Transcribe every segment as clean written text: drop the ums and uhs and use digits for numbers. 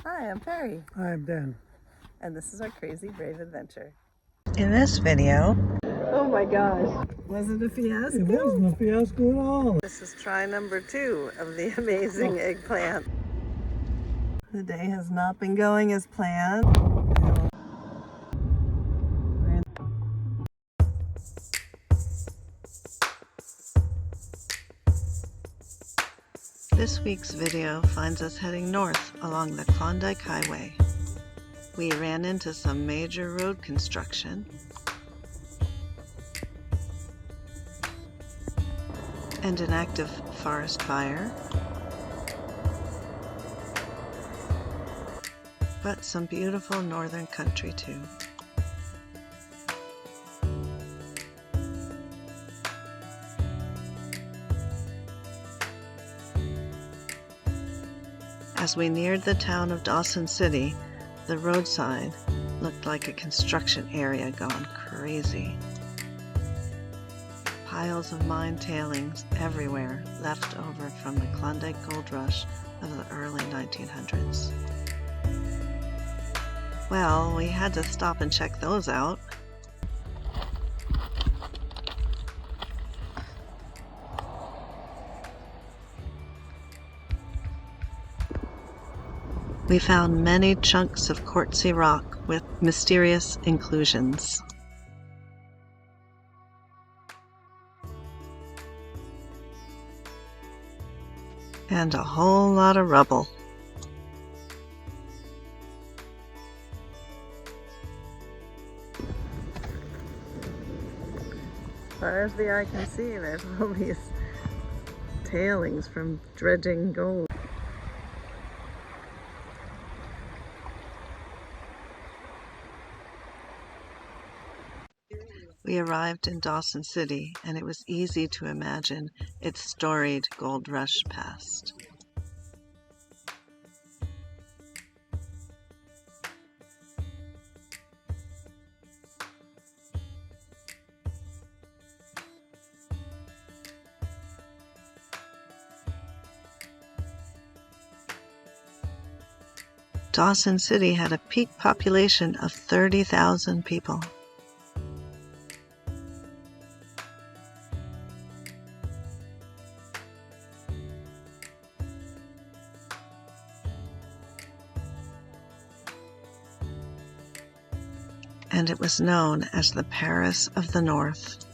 Hi, I'm Perry. Hi, I'm Dan. And this is our Crazy Brave Adventure. In this video... Oh my gosh. Was it a fiasco? It wasn't a fiasco at all. This is try number 2 of the amazing eggplant. The day has not been going as planned. This week's video finds us heading north along the Klondike Highway. We ran into some major road construction and an active forest fire, but some beautiful northern country too. As we neared the town of Dawson City, the roadside looked like a construction area gone crazy. Piles of mine tailings everywhere left over from the Klondike Gold Rush of the early 1900s. Well, we had to stop and check those out. We found many chunks of quartzy rock with mysterious inclusions. And a whole lot of rubble. As far as the eye can see, there's all these tailings from dredging gold. We arrived in Dawson City, and it was easy to imagine its storied gold rush past. Dawson City had a peak population of 30,000 people. And it was known as the Paris of the North.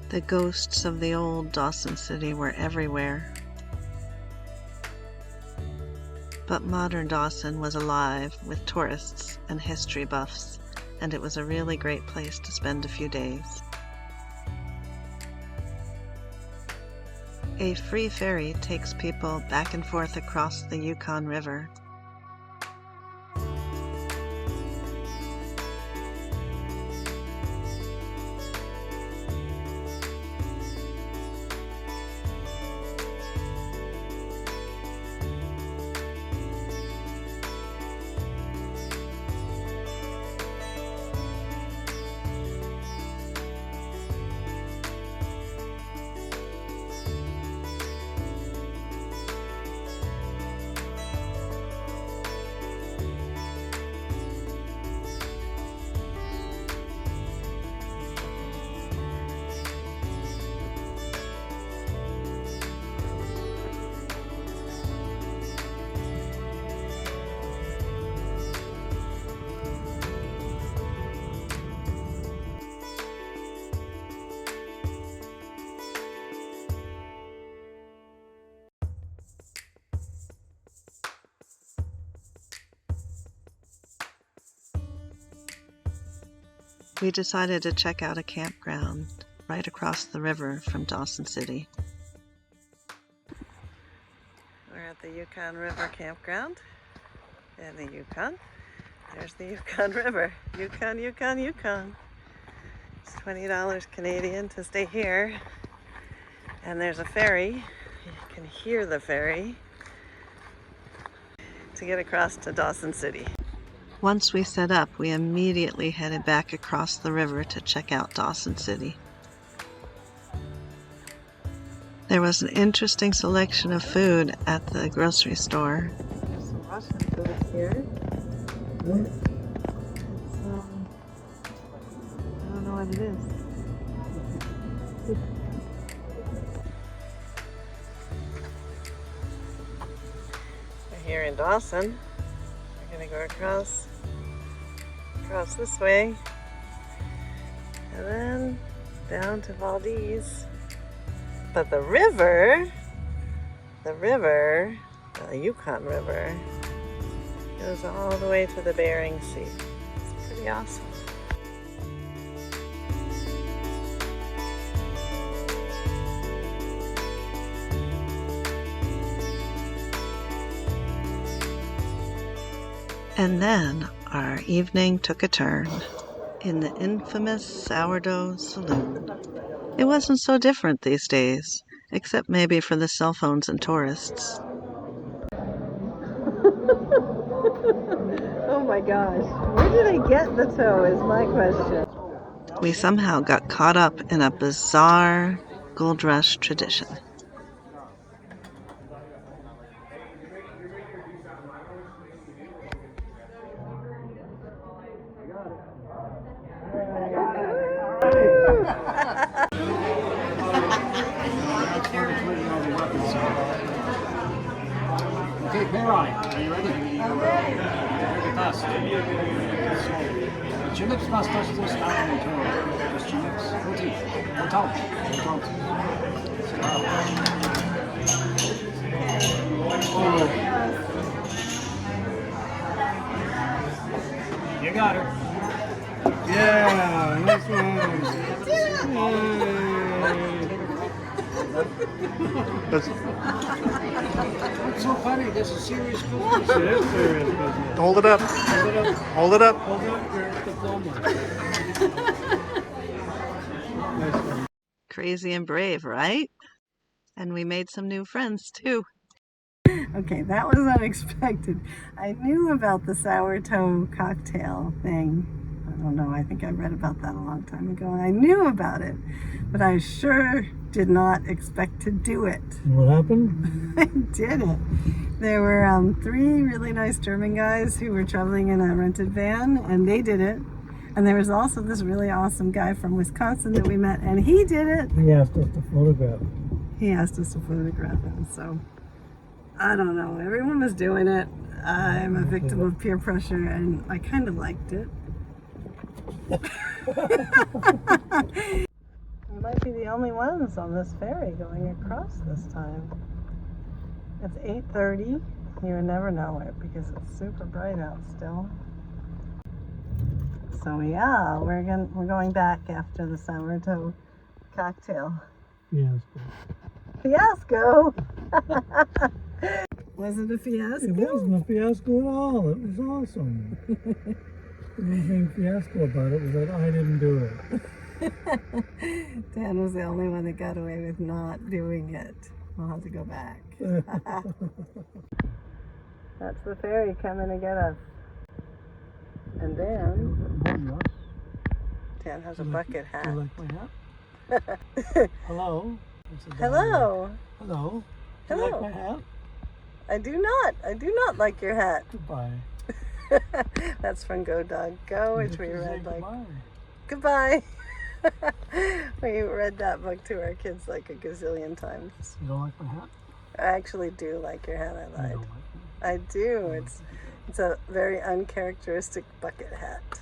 The ghosts of the old Dawson City were everywhere. But modern Dawson was alive with tourists and history buffs, and it was a really great place to spend a few days. A free ferry takes people back and forth across the Yukon River. We decided to check out a campground right across the river from Dawson City. We're at the Yukon River campground in the Yukon. There's the Yukon River. Yukon, Yukon, Yukon. It's $20 Canadian to stay here. And there's a ferry. You can hear the ferry to get across to Dawson City. Once we set up, we immediately headed back across the river to check out Dawson City. There was an interesting selection of food at the grocery store. There's some Russian food here. I don't know what it is. We're here in Dawson. We're gonna go across this way, and then down to Valdez. But the Yukon River, goes all the way to the Bering Sea. It's pretty awesome. And then our evening took a turn in the infamous Sourdough Saloon. It wasn't so different these days, except maybe for the cell phones and tourists. Oh my gosh, where did I get the toe is my question. We somehow got caught up in a bizarre gold rush tradition. Okay, bear on it. Are you ready? I'm ready. Look at us. So, your lips must touch this down on the toe. Just your lips. No teeth. No tongue. No tongue. You got her. Yeah, nice one. What's so funny? This is serious business. It is serious business. Hold it up. Hold it up. Hold it up. Hold up your diploma. Nice one. Crazy and brave, right? And we made some new friends too. Okay, that was unexpected. I knew about the sourdough cocktail thing. I don't know, I think I read about that a long time ago. I knew about it, but I sure did not expect to do it. What happened? I did it. There were 3 really nice German guys who were traveling in a rented van, and they did it. And there was also this really awesome guy from Wisconsin that we met, and he did it. He asked us to photograph. He asked us to photograph him, so I don't know. Everyone was doing it. I'm a victim of peer pressure, and I kind of liked it. We might be the only ones on this ferry going across this time. It's 8:30. You would never know it because it's super bright out still. So yeah, we're going back after the sourdough cocktail. Yes. Fiasco! Was it a fiasco? It wasn't a fiasco at all. It was awesome. The only thing fiasco about it was that I didn't do it. Dan was the only one that got away with not doing it. I'll have to go back. That's the ferry coming to get us. And Dan has a bucket hat. You like my hat? Hello. Hello. Hello. Do you Hello. like my hat? I do not like your hat. Goodbye. That's from Go Dog Go, which we You have to read say like goodbye. goodbye. We read that book to our kids like a gazillion times. You don't like my hat? I actually do like your hat. I You lied. don't like me. I do. It's a very uncharacteristic bucket hat.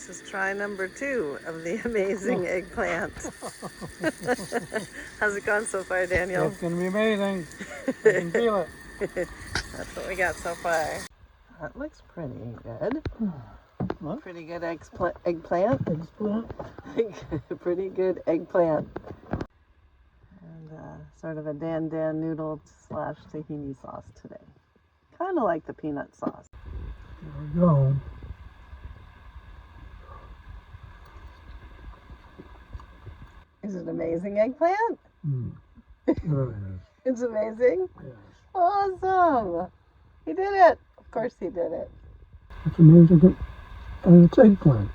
This is try number 2 of the amazing eggplant. How's it going so far, Daniel? It's going to be amazing. I can feel it. That's what we got so far. That looks pretty good. What? Pretty good eggplant. Eggplant? Pretty good eggplant. And sort of a dan noodle / tahini sauce today. Kind of like the peanut sauce. There we go. Is it amazing eggplant? There it is. It's amazing? Yes. Awesome! He did it! Of course he did it. It's amazing. And it's eggplant.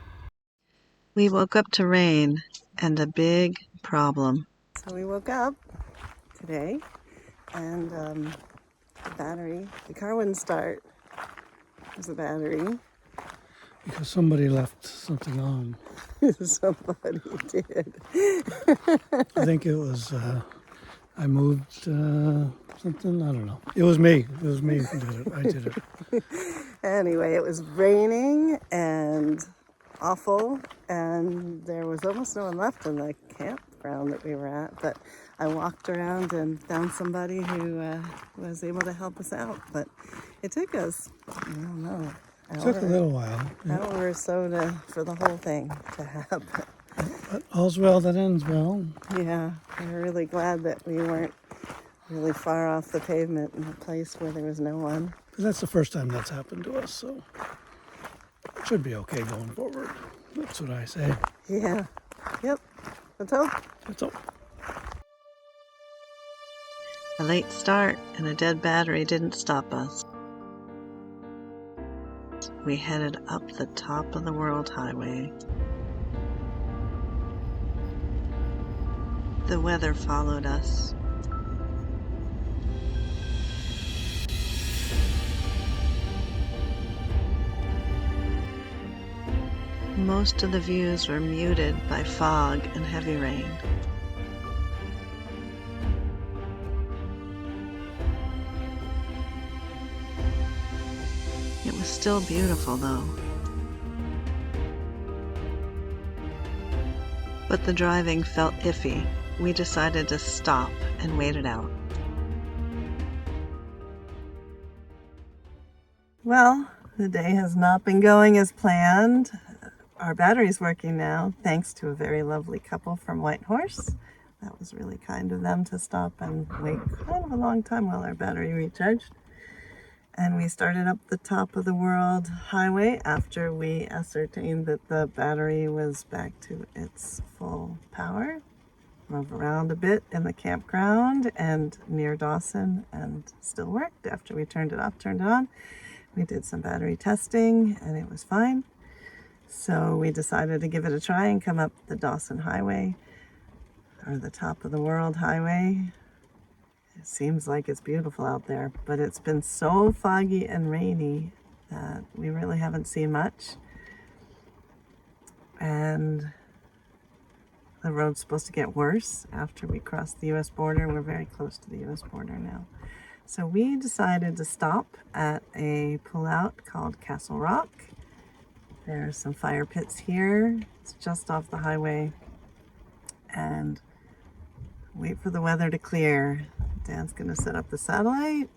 We woke up to rain and a big problem. So we woke up today and the car wouldn't start. There's a battery. Because somebody left something on. Somebody did. I think it was, I moved something, I don't know. It was me. It was me who did it. I did it. Anyway, it was raining and awful, and there was almost no one left in the campground that we were at, but I walked around and found somebody who was able to help us out, but it took us, I don't know, It took a little while. hour or so for the whole thing to happen. But all's well that ends well. Yeah, we're really glad that we weren't really far off the pavement in a place where there was no one. That's the first time that's happened to us, so it should be okay going forward. That's what I say. Yeah, yep, let's hope. That's all. A late start and a dead battery didn't stop us. We headed up the top of the world highway. The weather followed us. Most of the views were muted by fog and heavy rain. It was still beautiful though. But the driving felt iffy. We decided to stop and wait it out. Well, the day has not been going as planned. Our battery's working now, thanks to a very lovely couple from Whitehorse. That was really kind of them to stop and wait kind of a long time while our battery recharged. And we started up the top of the world highway after we ascertained that the battery was back to its full power. Drove around a bit in the campground and near Dawson and still worked after we turned it off, turned it on. We did some battery testing and it was fine. So we decided to give it a try and come up the Dawson Highway, or the top of the world highway. It seems like it's beautiful out there, but it's been so foggy and rainy that we really haven't seen much. And the road's supposed to get worse after we cross the U.S. border. We're very close to the U.S. border now. So we decided to stop at a pullout called Castle Rock. There are some fire pits here. It's just off the highway. And wait for the weather to clear. Dan's gonna set up the satellite.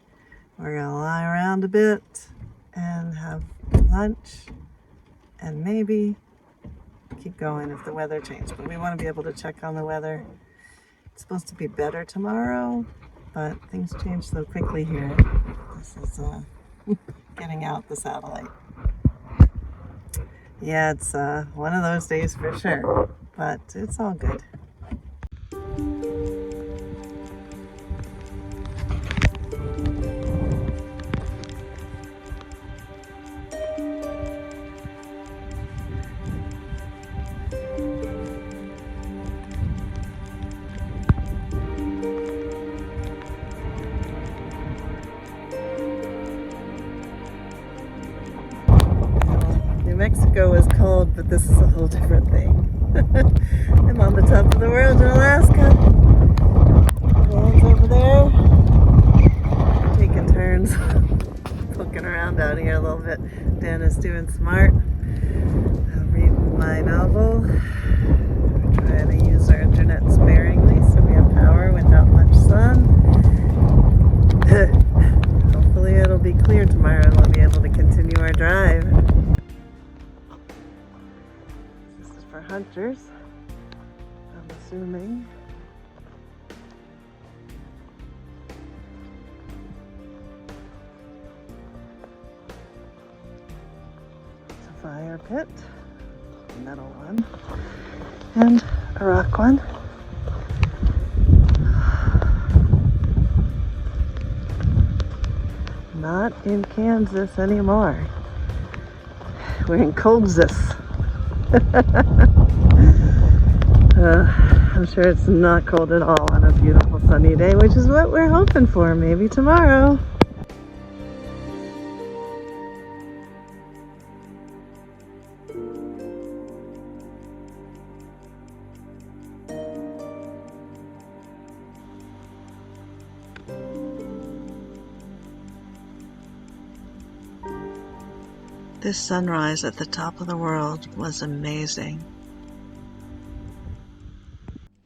We're gonna lie around a bit and have lunch and maybe keep going if the weather changes. But we want to be able to check on the weather. It's supposed to be better tomorrow, but things change so quickly here. This is getting out the satellite. Yeah, it's one of those days for sure, but it's all good. New Mexico is cold, but this is a whole different thing. I'm on the top of the world in Alaska. Dan's over there. Taking turns poking around out here a little bit. Dan is doing smart. Reading pictures, I'm assuming. It's a fire pit, a metal one, and a rock one. Not in Kansas anymore. We're in Kansas. I'm sure it's not cold at all on a beautiful sunny day, which is what we're hoping for, maybe tomorrow. This sunrise at the top of the world was amazing.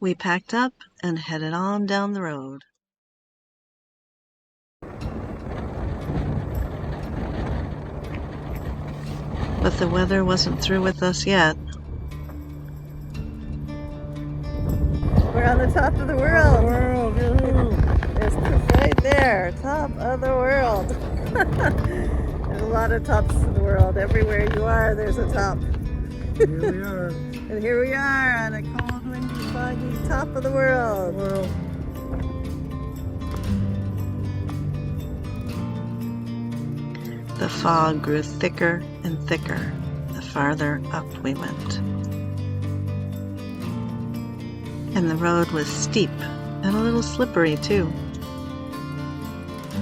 We packed up and headed on down the road. But the weather wasn't through with us yet. We're on the top of the world. There's proof right there. Top of the world. There's a lot of tops of the world. Everywhere you are, there's a top. Here we are. And here we are on a cold, windy, foggy top of the world. The fog grew thicker and thicker the farther up we went. And the road was steep and a little slippery too.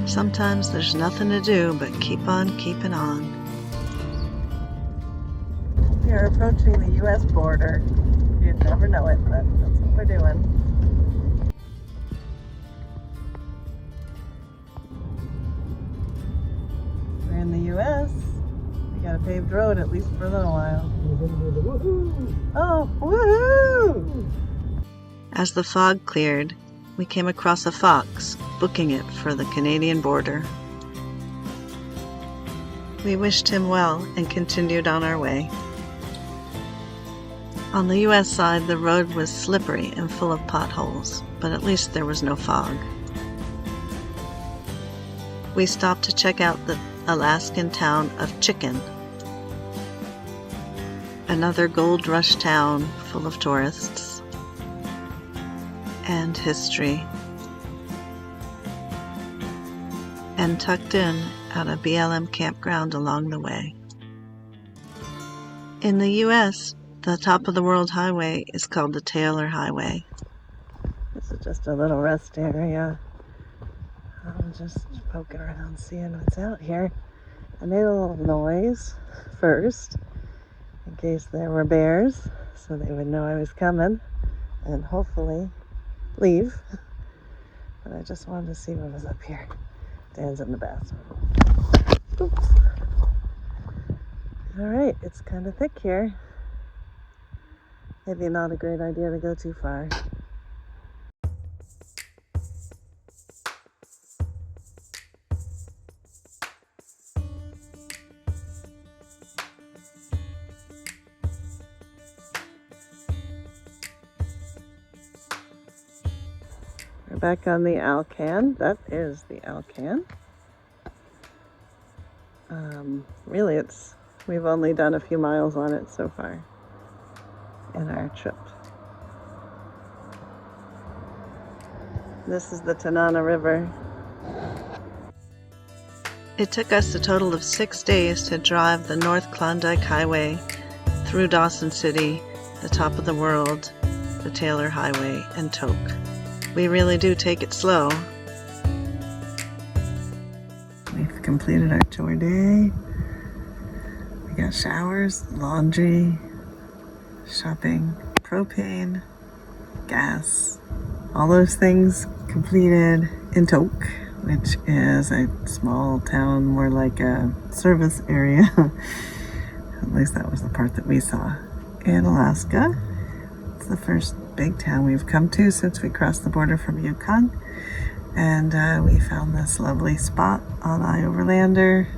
Sometimes there's nothing to do but keep on keeping on. We are approaching the U.S. border. You'd never know it, but that's what we're doing. We're in the U.S. We got a paved road at least for a little while. Oh, woohoo! As the fog cleared, we came across a fox, booking it for the Canadian border. We wished him well and continued on our way. On the U.S. side, the road was slippery and full of potholes, but at least there was no fog. We stopped to check out the Alaskan town of Chicken, another gold rush town full of tourists and history, and tucked in at a BLM campground along the way. In the U.S., the top of the world highway is called the Taylor Highway. This is just a little rest area. I'm just poking around, seeing what's out here. I made a little noise first, in case there were bears, so they would know I was coming, and hopefully leave. But I just wanted to see what was up here. Dan's in the bathroom. Oops. Alright, it's kind of thick here. Maybe not a great idea to go too far. We're back on the Alcan. That is the Alcan. Really, we've only done a few miles on it so far in our trip. This is the Tanana River. It took us a total of 6 days to drive the North Klondike Highway through Dawson City, the top of the world, the Taylor Highway, and Tok. We really do take it slow. We've completed our tour day. We got showers, laundry, shopping, propane, gas, all those things completed in Tok, which is a small town, more like a service area. At least that was the part that we saw. In Alaska, it's the first big town we've come to since we crossed the border from Yukon. And we found this lovely spot on iOverlander.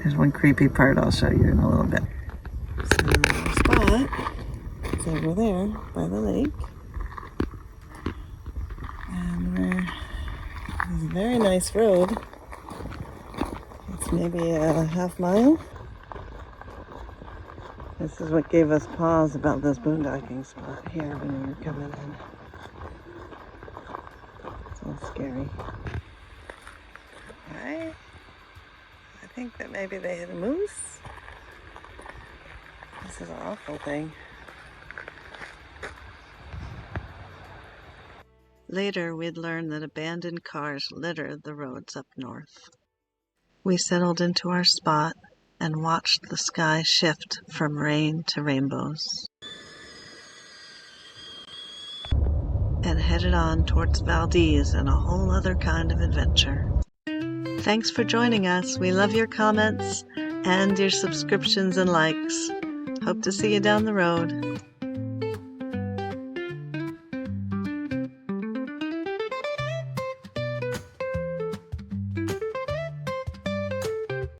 There's one creepy part I'll show you in a little bit. So, spot. It's over there by the lake. And there's a very nice road. It's maybe a half mile. This is what gave us pause about this boondocking spot here when we were coming in. It's a little scary. I think that maybe they hit a moose. This is an awful thing. Later, we'd learned that abandoned cars litter the roads up north. We settled into our spot and watched the sky shift from rain to rainbows, and headed on towards Valdez and a whole other kind of adventure. Thanks for joining us. We love your comments and your subscriptions and likes. Hope to see you down the road.